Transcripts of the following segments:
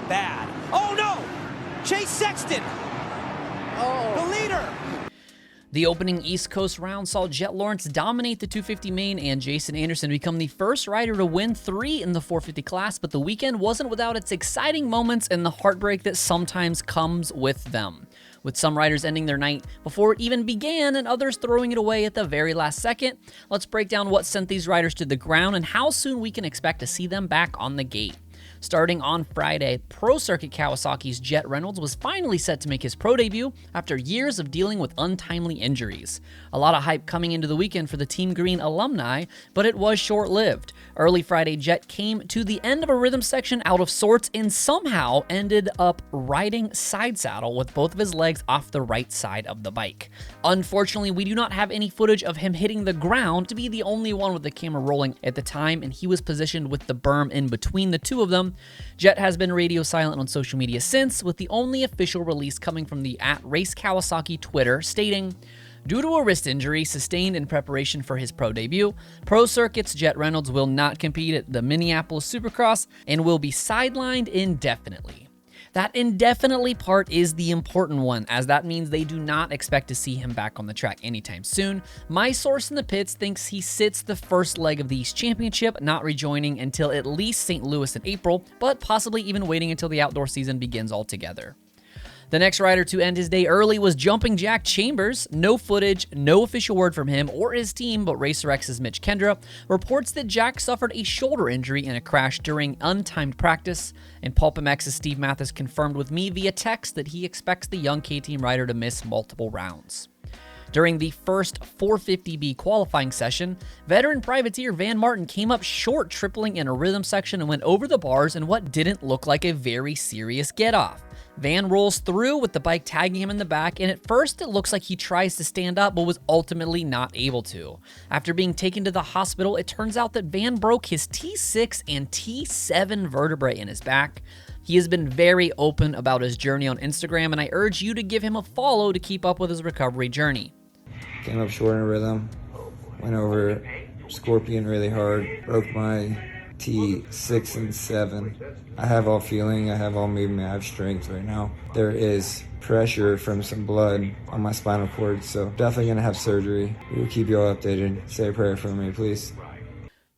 bad. Oh no! Chase Sexton! The leader! The opening East Coast round saw Jet Lawrence dominate the 250 main and Jason Anderson become the first rider to win 3 in the 450 class, but the weekend wasn't without its exciting moments and the heartbreak that sometimes comes with them, with some riders ending their night before it even began and others throwing it away at the very last second. Let's break down what sent these riders to the ground and how soon we can expect to see them back on the gate. Starting on Friday, Pro Circuit Kawasaki's Jet Reynolds was finally set to make his pro debut after years of dealing with untimely injuries. A lot of hype coming into the weekend for the Team Green alumni, but it was short-lived. Early Friday, Jet came to the end of a rhythm section out of sorts and somehow ended up riding side saddle with both of his legs off the right side of the bike. Unfortunately, we do not have any footage of him hitting the ground to be the only one with the camera rolling at the time, and he was positioned with the berm in between the two of them. Jet has been radio silent on social media since, with the only official release coming from the @RaceKawasaki Twitter stating, "Due to a wrist injury sustained in preparation for his pro debut, Pro Circuit's Jet Reynolds will not compete at the Minneapolis Supercross and will be sidelined indefinitely." That indefinitely part is the important one, as that means they do not expect to see him back on the track anytime soon. My source in the pits thinks he sits the first leg of the East Championship, not rejoining until at least St. Louis in April, but possibly even waiting until the outdoor season begins altogether. The next rider to end his day early was Jumping Jack Chambers. No footage, no official word from him or his team, but Racer X's Mitch Kendra reports that Jack suffered a shoulder injury in a crash during untimed practice, and Pulp MX's Steve Mathis confirmed with me via text that he expects the young K-Team rider to miss multiple rounds. During the first 450B qualifying session, veteran privateer Van Martin came up short, tripling in a rhythm section and went over the bars in what didn't look like a very serious get-off. Van rolls through with the bike tagging him in the back, and at first it looks like he tries to stand up but was ultimately not able to. After being taken to the hospital, it turns out that Van broke his T6 and T7 vertebrae in his back. He has been very open about his journey on Instagram, and I urge you to give him a follow to keep up with his recovery journey. Came up short in a rhythm, went over Scorpion really hard, broke my T6 and 7. I have all feeling, I have all movement, I have strength right now. There is pressure from some blood on my spinal cord, so definitely gonna have surgery. We will keep you all updated. Say a prayer for me, please.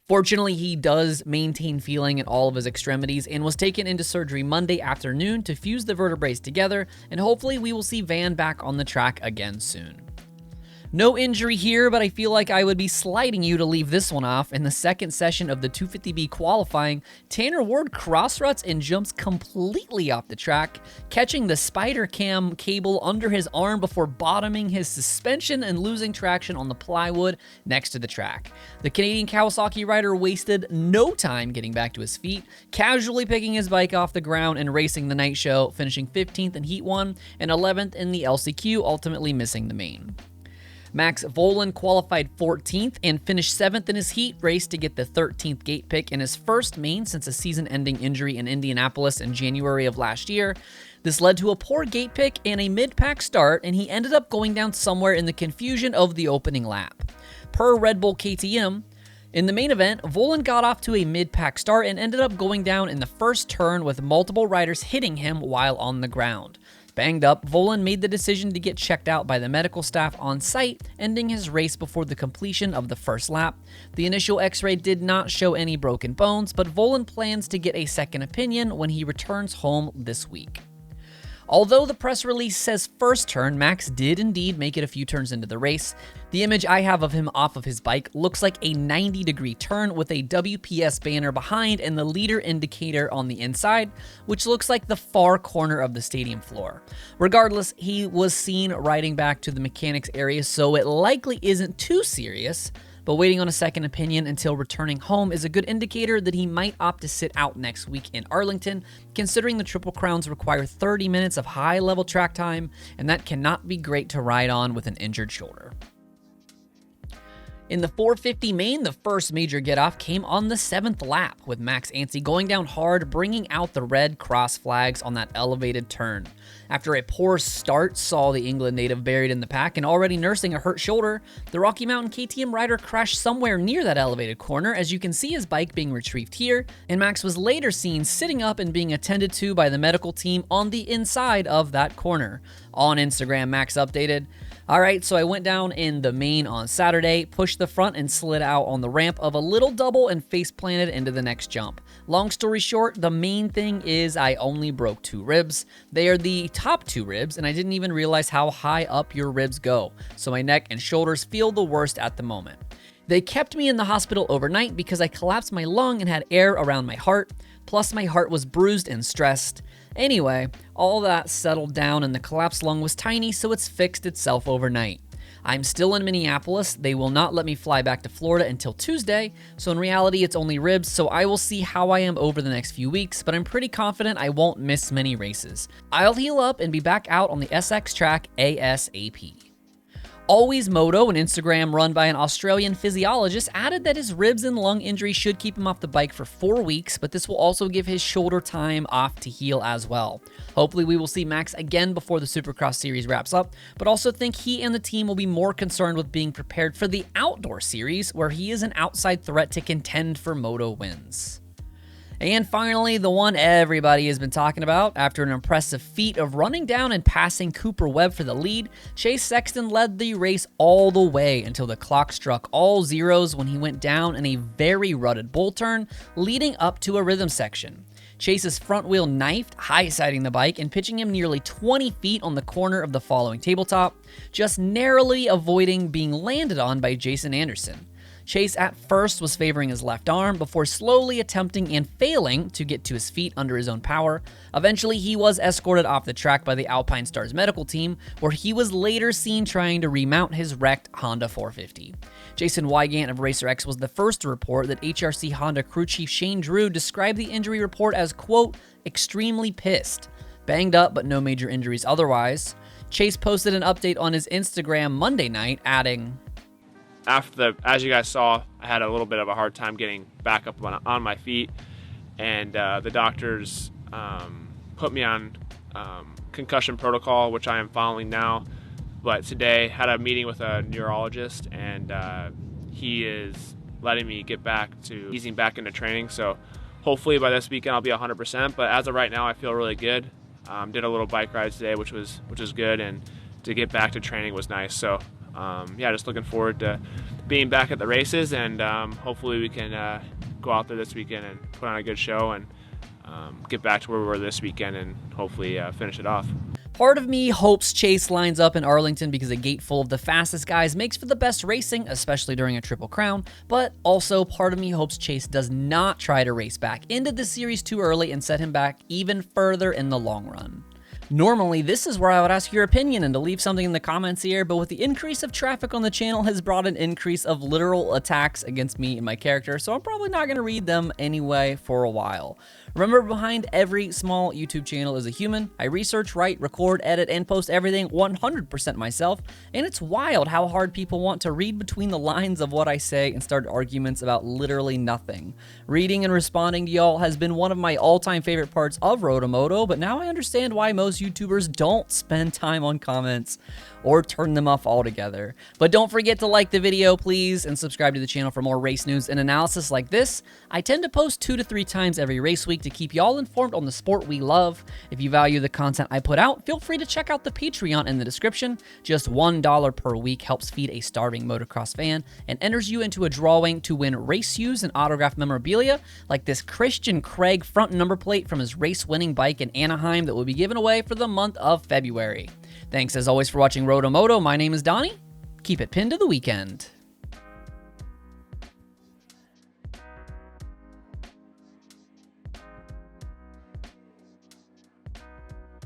Fortunately, he does maintain feeling in all of his extremities and was taken into surgery Monday afternoon to fuse the vertebrae together, and hopefully we will see Van back on the track again soon. No injury here, but I feel like I would be slighting you to leave this one off. In the second session of the 250B qualifying, Tanner Ward cross-ruts and jumps completely off the track, catching the spider cam cable under his arm before bottoming his suspension and losing traction on the plywood next to the track. The Canadian Kawasaki rider wasted no time getting back to his feet, casually picking his bike off the ground and racing the night show, finishing 15th in Heat 1 and 11th in the LCQ, ultimately missing the main. Max Vohland qualified 14th and finished 7th in his heat race to get the 13th gate pick in his first main since a season-ending injury in Indianapolis in January of last year. This led to a poor gate pick and a mid-pack start, and he ended up going down somewhere in the confusion of the opening lap. Per Red Bull KTM, in the main event, Vohland got off to a mid-pack start and ended up going down in the first turn with multiple riders hitting him while on the ground. Banged up, Vohland made the decision to get checked out by the medical staff on site, ending his race before the completion of the first lap. The initial x-ray did not show any broken bones, but Vohland plans to get a second opinion when he returns home this week. Although the press release says first turn, Max did indeed make it a few turns into the race. The image I have of him off of his bike looks like a 90-degree turn with a WPS banner behind and the leader indicator on the inside, which looks like the far corner of the stadium floor. Regardless, he was seen riding back to the mechanics area, so it likely isn't too serious. But waiting on a second opinion until returning home is a good indicator that he might opt to sit out next week in Arlington, considering the Triple Crowns require 30 minutes of high-level track time, and that cannot be great to ride on with an injured shoulder. In the 450 main, the first major get-off came on the 7th lap, with Max Anstie going down hard, bringing out the red cross flags on that elevated turn. After a poor start saw the England native buried in the pack and already nursing a hurt shoulder, the Rocky Mountain KTM rider crashed somewhere near that elevated corner, as you can see his bike being retrieved here, and Max was later seen sitting up and being attended to by the medical team on the inside of that corner. On Instagram, Max updated, "Alright, so I went down in the main on Saturday, pushed the front and slid out on the ramp of a little double and face planted into the next jump. Long story short, the main thing is I only broke 2 ribs. They are the top 2 ribs, and I didn't even realize how high up your ribs go, so my neck and shoulders feel the worst at the moment. They kept me in the hospital overnight because I collapsed my lung and had air around my heart, plus my heart was bruised and stressed. Anyway, all that settled down and the collapsed lung was tiny, so it's fixed itself overnight. I'm still in Minneapolis. They will not let me fly back to Florida until Tuesday, so in reality it's only ribs, so I will see how I am over the next few weeks, but I'm pretty confident I won't miss many races. I'll heal up and be back out on the SX track ASAP." Always Moto, an Instagram run by an Australian physiologist, added that his ribs and lung injury should keep him off the bike for 4 weeks, but this will also give his shoulder time off to heal as well. Hopefully we will see Max again before the Supercross series wraps up, but also think he and the team will be more concerned with being prepared for the outdoor series, where he is an outside threat to contend for Moto wins. And finally, the one everybody has been talking about. After an impressive feat of running down and passing Cooper Webb for the lead, Chase Sexton led the race all the way until the clock struck all zeros when he went down in a very rutted bull turn, leading up to a rhythm section. Chase's front wheel knifed, high-siding the bike and pitching him nearly 20 feet on the corner of the following tabletop, just narrowly avoiding being landed on by Jason Anderson. Chase at first was favoring his left arm before slowly attempting and failing to get to his feet under his own power. Eventually, he was escorted off the track by the Alpine Stars medical team, where he was later seen trying to remount his wrecked Honda 450. Jason Wygant of Racer X was the first to report that HRC Honda crew chief Shane Drew described the injury report as, quote, "extremely pissed. Banged up, but no major injuries otherwise." Chase posted an update on his Instagram Monday night, adding, as you guys saw, I had a little bit of a hard time getting back up on my feet, and the doctors put me on concussion protocol, which I am following now. But today had a meeting with a neurologist, and he is letting me get back to easing back into training. So hopefully by this weekend I'll be 100%. But as of right now, I feel really good. Did a little bike ride today, which was good, and to get back to training was nice. So yeah, just looking forward to being back at the races, and hopefully we can go out there this weekend and put on a good show and get back to where we were this weekend and hopefully finish it off. Part of me hopes Chase lines up in Arlington because a gate full of the fastest guys makes for the best racing, especially during a Triple Crown, but also part of me hopes Chase does not try to race back into the series too early and set him back even further in the long run. Normally, this is where I would ask your opinion and to leave something in the comments here, but with the increase of traffic on the channel has brought an increase of literal attacks against me and my character, so I'm probably not going to read them anyway for a while. Remember, behind every small YouTube channel is a human. I research, write, record, edit, and post everything 100% myself, and it's wild how hard people want to read between the lines of what I say and start arguments about literally nothing. Reading and responding to y'all has been one of my all-time favorite parts of RotoMoto, but now I understand why most YouTubers don't spend time on comments or turn them off altogether. But don't forget to like the video, please, and subscribe to the channel for more race news and analysis like this. I tend to post 2 to 3 times every race week to keep y'all informed on the sport we love. If you value the content I put out, feel free to check out the Patreon in the description. Just $1 per week helps feed a starving motocross fan and enters you into a drawing to win race shoes and autographed memorabilia like this Christian Craig front number plate from his race-winning bike in Anaheim that will be given away for the month of February. Thanks as always for watching RotoMoto. My name is Donnie. Keep it pinned to the weekend.